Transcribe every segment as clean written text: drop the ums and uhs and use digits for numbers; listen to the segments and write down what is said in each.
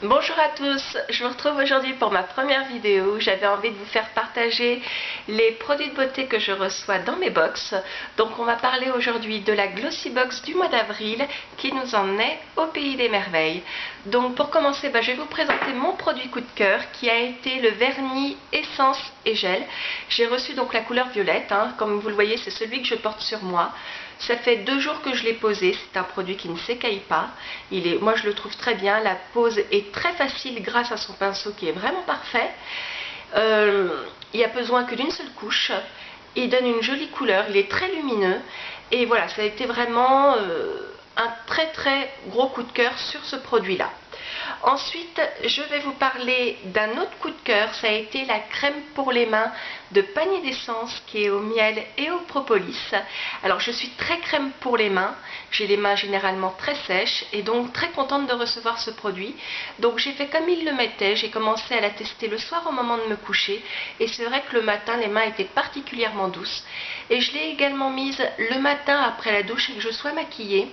Bonjour à tous, je vous retrouve aujourd'hui pour ma première vidéo. J'avais envie de vous faire partager les produits de beauté que je reçois dans mes box. Donc on va parler aujourd'hui de la Glossy Box du mois d'avril qui nous emmenait au pays des merveilles. Donc pour commencer, je vais vous présenter mon produit coup de cœur qui a été le vernis essence et gel. J'ai reçu donc la couleur violette, comme vous le voyez c'est celui que je porte sur moi. Ça fait 2 jours que je l'ai posé, c'est un produit qui ne s'écaille pas. Moi je le trouve très bien, la pose est très facile grâce à son pinceau qui est vraiment parfait. Il n'y a besoin que d'une seule couche. Il donne une jolie couleur, il est très lumineux. Et voilà, ça a été vraiment un très gros coup de cœur sur ce produit-là. Ensuite, je vais vous parler d'un autre coup de cœur, ça a été la crème pour les mains de Panier d'Essence qui est au miel et au propolis. Alors je suis très crème pour les mains, j'ai les mains généralement très sèches et donc très contente de recevoir ce produit. Donc j'ai fait comme il le mettait, j'ai commencé à la tester le soir au moment de me coucher et c'est vrai que le matin les mains étaient particulièrement douces. Et je l'ai également mise le matin après la douche et que je sois maquillée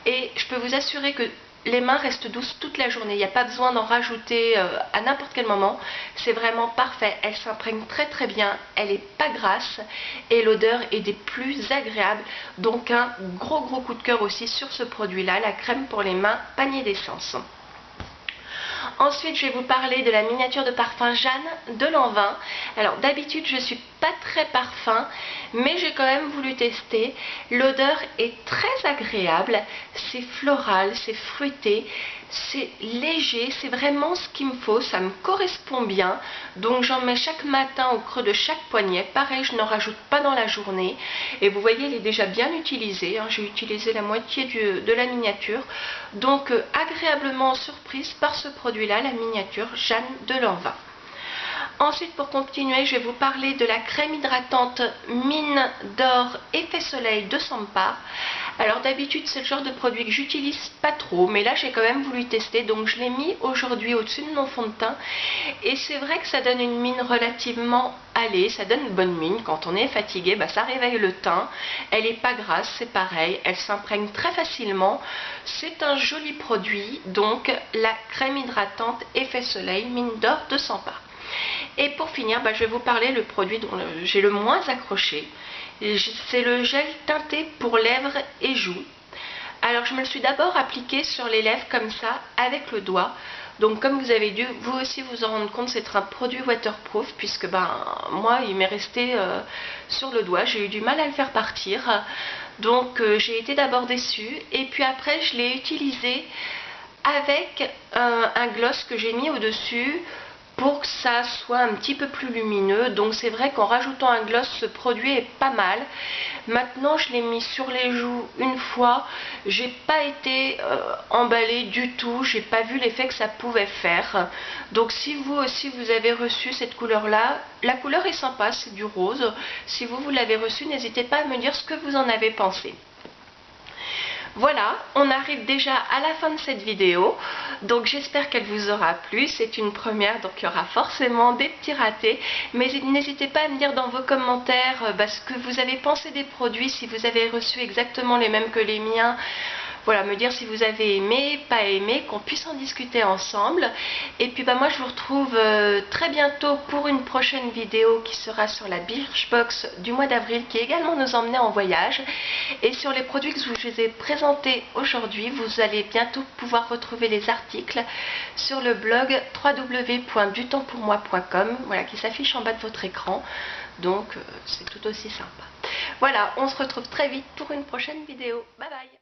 et je peux vous assurer que les mains restent douces toute la journée, il n'y a pas besoin d'en rajouter à n'importe quel moment, c'est vraiment parfait, elle s'imprègne très bien, elle n'est pas grasse et l'odeur est des plus agréables, donc un gros coup de cœur aussi sur ce produit là, la crème pour les mains Panier d'Essence. Ensuite, je vais vous parler de la miniature de parfum Jeanne de Lanvin. Alors d'habitude, je ne suis pas très parfum, mais j'ai quand même voulu tester. L'odeur est très agréable, c'est floral, c'est fruité, c'est léger, c'est vraiment ce qu'il me faut, ça me correspond bien. Donc j'en mets chaque matin au creux de chaque poignet. Pareil, je n'en rajoute pas dans la journée. Et vous voyez, il est déjà bien utilisé. J'ai utilisé la moitié de la miniature. Donc agréablement surprise par ce produit-là, la miniature Jeanne de Lanvin. Ensuite, pour continuer, je vais vous parler de la crème hydratante Mine d'Or Effet Soleil de Sampa. Alors d'habitude, c'est le genre de produit que j'utilise pas trop, mais là j'ai quand même voulu tester, donc je l'ai mis aujourd'hui au-dessus de mon fond de teint. Et c'est vrai que ça donne une mine relativement allée, ça donne une bonne mine. Quand on est fatigué, ça réveille le teint. Elle n'est pas grasse, c'est pareil, elle s'imprègne très facilement. C'est un joli produit, donc la crème hydratante Effet Soleil Mine d'Or de Sampa. Et pour finir, je vais vous parler le produit dont j'ai le moins accroché. C'est le gel teinté pour lèvres et joues. Alors je me le suis d'abord appliqué sur les lèvres comme ça avec le doigt. Donc comme vous avez dû vous aussi vous en rendre compte, c'est un produit waterproof puisque moi il m'est resté sur le doigt. J'ai eu du mal à le faire partir. Donc j'ai été d'abord déçue et puis après je l'ai utilisé avec un gloss que j'ai mis au-dessus pour que ça soit un petit peu plus lumineux. Donc c'est vrai qu'en rajoutant un gloss, ce produit est pas mal. Maintenant je l'ai mis sur les joues une fois, j'ai pas été emballée du tout, j'ai pas vu l'effet que ça pouvait faire. Donc si vous aussi vous avez reçu cette couleur là, la couleur est sympa, c'est du rose. Si vous l'avez reçu, n'hésitez pas à me dire ce que vous en avez pensé. Voilà, on arrive déjà à la fin de cette vidéo, donc j'espère qu'elle vous aura plu. C'est une première, donc il y aura forcément des petits ratés, mais n'hésitez pas à me dire dans vos commentaires ce que vous avez pensé des produits, si vous avez reçu exactement les mêmes que les miens. Voilà, me dire si vous avez aimé, pas aimé, qu'on puisse en discuter ensemble. Et puis moi je vous retrouve très bientôt pour une prochaine vidéo qui sera sur la Birchbox du mois d'avril qui également nous emmenait en voyage. Et sur les produits que je vous ai présentés aujourd'hui, vous allez bientôt pouvoir retrouver les articles sur le blog www.dutemppourmoi.com, voilà, qui s'affiche en bas de votre écran. Donc c'est tout aussi sympa. Voilà, on se retrouve très vite pour une prochaine vidéo. Bye bye!